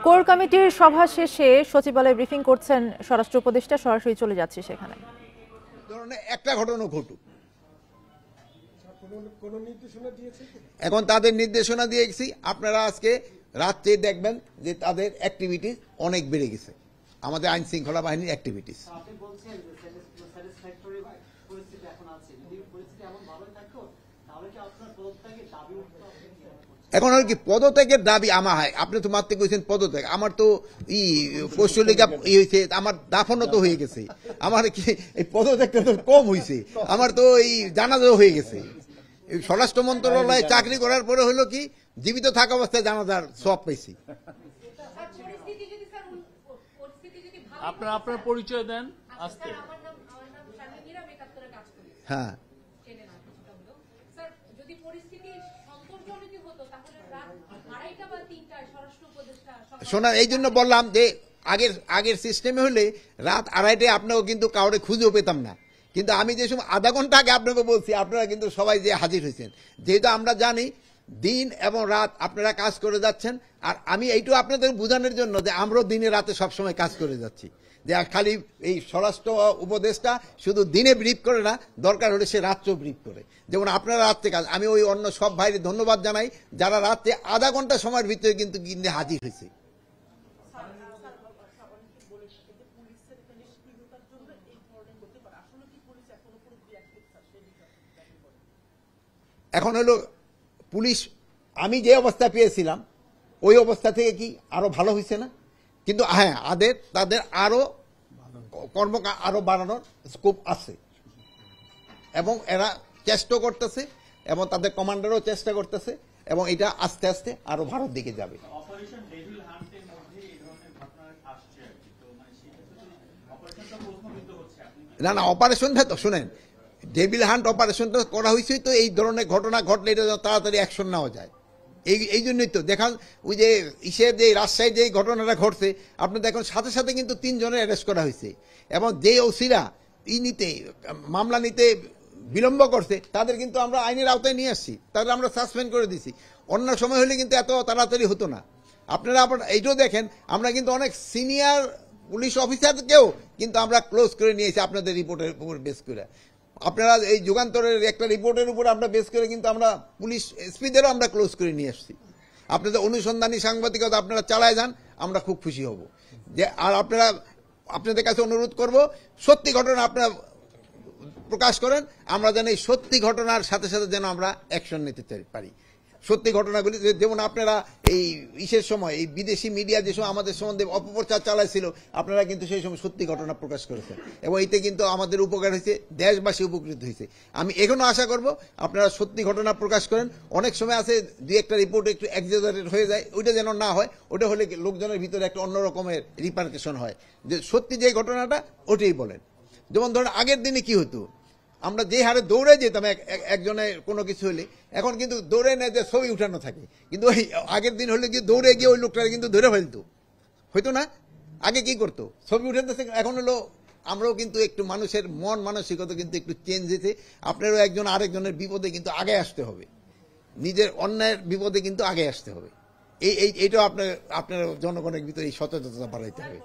Core কমিটির সভা শেষে সচিবালয়ে ব্রিফিং করছেন স্বরাষ্ট্র উপদেষ্টা, সরাসরি চলে যাচ্ছে সেখানে। ধরনের একটা ঘটনা ঘটুক, এখন তাদের নির্দেশনা দিয়েছি। আপনারা আজকে রাত্রে দেখবেন যে তাদের অ্যাক্টিভিটি অনেক বেড়ে গেছে, আমাদের আইন শৃঙ্খলা বাহিনীর অ্যাক্টিভিটিস। এখন আর কি পদত্যাগের দাবি আমার হয়, আপনি তো মারতে কইছেন পদত্যাগ, আমার তো কৌশলিকা হয়েছে, আমার দাফনও তো হয়ে গেছে, আমার কি এই পদত্যাগটা তো কম হয়েছে, আমার তো এই জানাজাও হয়ে গেছে। স্বরাষ্ট্র মন্ত্রণালয়ে চাকরি করার পরে হলো কি জীবিত থাকা অবস্থায় জানাজার সব পেয়েছি। আপনার পরিচয় দেন আজকে। হ্যাঁ, শোনা, এই জন্য বললাম যে আগের সিস্টেমে হলে রাত 2:30টায় আপনাকে কিন্তু কাউরে খুঁজেও পেতাম না, কিন্তু আমি যে সময় আধা ঘন্টা আগে আপনাকে বলছি, আপনারা কিন্তু সবাই যে হাজির হয়েছেন, যেহেতু আমরা জানি দিন এবং রাত আপনারা কাজ করে যাচ্ছেন। আর আমি এইটুকু আপনাদের বোঝানোর জন্য যে আমরাও দিনে রাতে সবসময় কাজ করে যাচ্ছি, যে খালি এই স্বরাষ্ট্র উপদেষ্টা শুধু দিনে ব্রিফ করে না, দরকার হলে সে রাত্রেও ব্রিফ করে। যেমন আপনারা রাত্রে কাজ, আমি ওই অন্য সব ভাইরে ধন্যবাদ জানাই যারা রাত্রে আধা ঘন্টা সময়ের ভিতরে কিন্তু হাজির হয়েছে। এখন হলো পুলিশ, আমি যে অবস্থা পেয়েছিলাম ওই অবস্থা থেকে কি আরো ভালো হয়েছে না? কিন্তু হ্যাঁ, তাদের আরো আরো বাড়ানোর স্কোপ আছে এবং এরা চেষ্টা করতেছে এবং তাদের কমান্ডারও চেষ্টা করতেছে এবং এটা আস্তে আস্তে আরো ভালোর দিকে যাবে। না না, অপারেশনটা তো শুনেন, ডেভিল হান্ট অপারেশনটা করা হয়েছে তো এই ধরনের ঘটনা ঘটলে এটা তাড়াতাড়ি অ্যাকশন নেওয়া যায়। এই জন্যই তো দেখান ওই যে যে রাজশাহীর যে ঘটনাটা ঘটছে, আপনি দেখুন সাথে সাথে কিন্তু 3 জনের অ্যারেস্ট করা হয়েছে এবং যে ওসিরা মামলা নিতে বিলম্ব করছে তাদের কিন্তু আমরা আইনের আওতায় নিয়ে আসছি, তাদের আমরা সাসপেন্ড করে দিছি। অন্য সময় হলে কিন্তু এত তাড়াতাড়ি হতো না। আপনারা এইটাও দেখেন, আমরা কিন্তু অনেক সিনিয়র পুলিশ অফিসারকেও কিন্তু আমরা ক্লোজ করে নিয়েছি আপনাদের রিপোর্টের উপর বেস করে। আপনারা এই যুগান্তরের একটা রিপোর্টের উপর আমরা বেস করে কিন্তু আমরা পুলিশ এসপিদেরও আমরা ক্লোজ করে নিয়ে আসছি। আপনাদের অনুসন্ধানী সাংবাদিকতা আপনারা চালায় যান, আমরা খুব খুশি হব। যে আর আপনাদের কাছে অনুরোধ করব, সত্যি ঘটনা আপনারা প্রকাশ করেন, আমরা যেন এই সত্যি ঘটনার সাথে সাথে যেন আমরা অ্যাকশন নিতে পারি। সত্যি ঘটনাগুলি যেমন আপনারা এই সময় এই বিদেশি মিডিয়া যে সময় আমাদের সম্বন্ধে অপপ্রচার চালাইছিল, আপনারা কিন্তু সেই সময় সত্যি ঘটনা প্রকাশ করেছেন এবং এতে কিন্তু আমাদের উপকার হয়েছে, দেশবাসী উপকৃত হয়েছে। আমি এখনো আশা করব আপনারা সত্যি ঘটনা প্রকাশ করেন। অনেক সময় আছে 2-1টা রিপোর্ট একটু এক্সাজারেট হয়ে যায়, ওইটা যেন না হয়। ওটা হলে লোকজনের ভিতরে একটা অন্য রকমের রিপারকেশন হয়, যে সত্যি যে ঘটনাটা ওটাই বলেন। যেমন ধরেন আগের দিনে কি হতো, আমরা যে হারে দৌড়ে যেতাম একজনের কোনো কিছু হলে, এখন কিন্তু দৌড়ে নেয় যে ছবি উঠানো থাকে, কিন্তু ওই আগের দিন হলে কি দৌড়ে গিয়ে ওই লোকটা কিন্তু ধরে ফেলতো, হয়তো না? আগে কি করতো, ছবি উঠাতেছে। এখন হলো আমরাও কিন্তু একটু মানুষের মন মানসিকতা কিন্তু একটু চেঞ্জ হয়েছে। আপনারও একজন আরেকজনের বিপদে কিন্তু আগে আসতে হবে, নিজের অন্যায়ের বিপদে কিন্তু আগে আসতে হবে। এইটাও আপনার জনগণের ভিতরে এই সচেতনতা বাড়াইতে হবে।